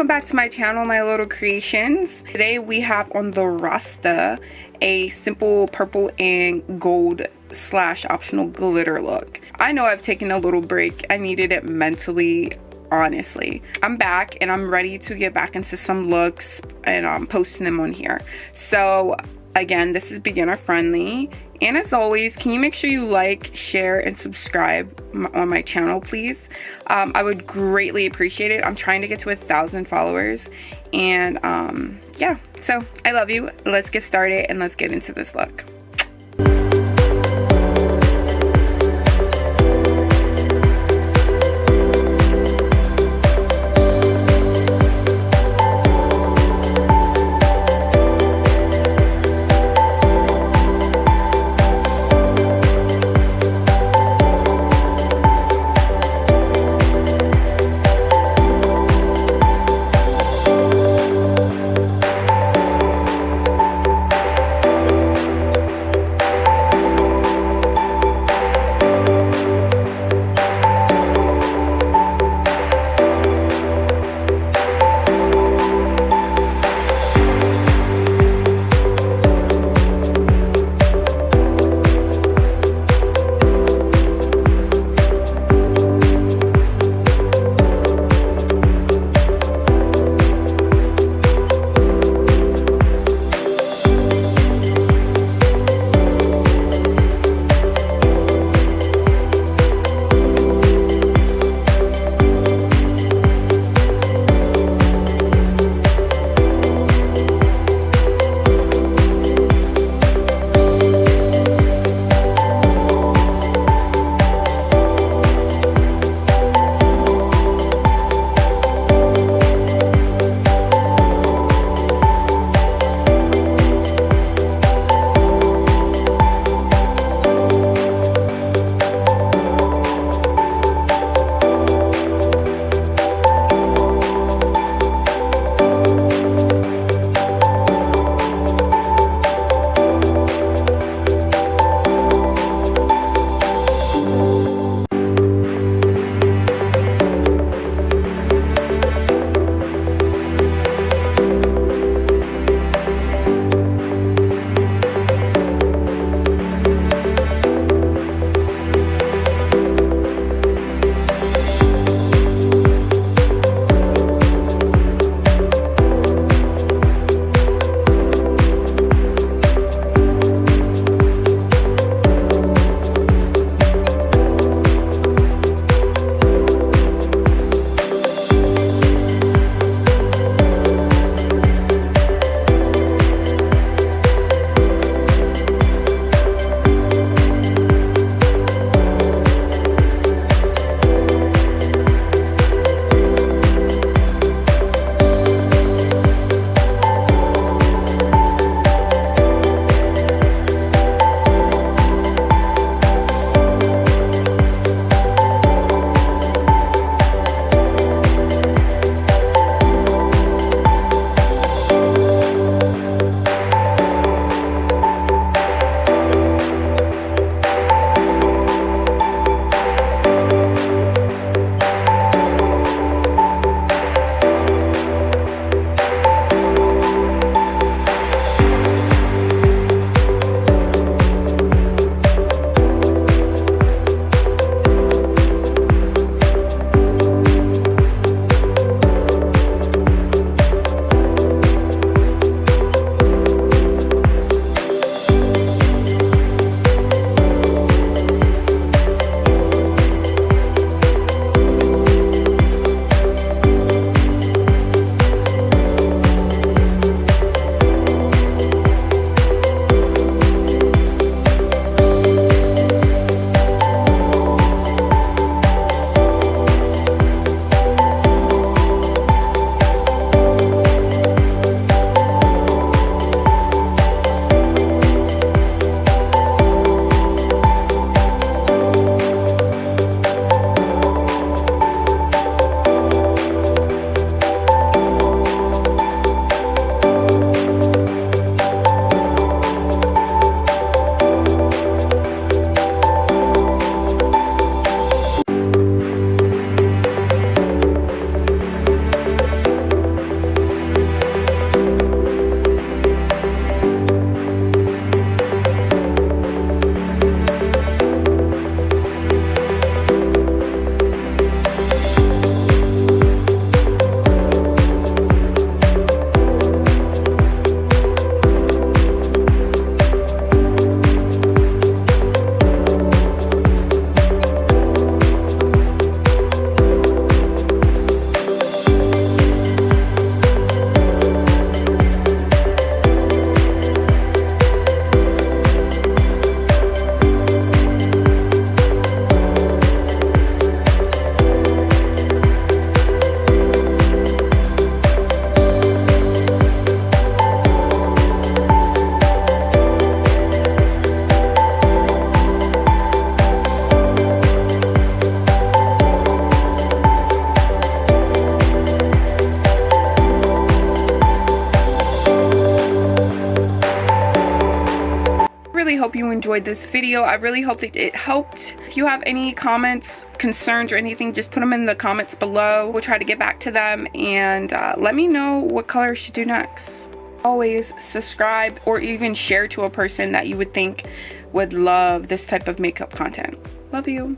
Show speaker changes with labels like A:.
A: welcome back to my channel, my little creations. Today we have on the Rasta a simple purple and gold slash optional glitter look. I know I've taken a little break. I needed it mentally, honestly. I'm back and I'm ready to get back into some looks and I'm posting them on here. So again, this is beginner friendly, and as always, can you make sure you like, share, and subscribe on my channel, please? I would greatly appreciate it. I'm trying to get to 1,000 followers, and yeah, so I love you. Let's get started and let's get into this look. hope you enjoyed this video. I really hope that it helped. If you have any comments, concerns, or anything, just put them in the comments below. We'll try to get back to them, and let me know what color I should do next. Always subscribe or even share to a person that you would think would love this type of makeup content. Love you.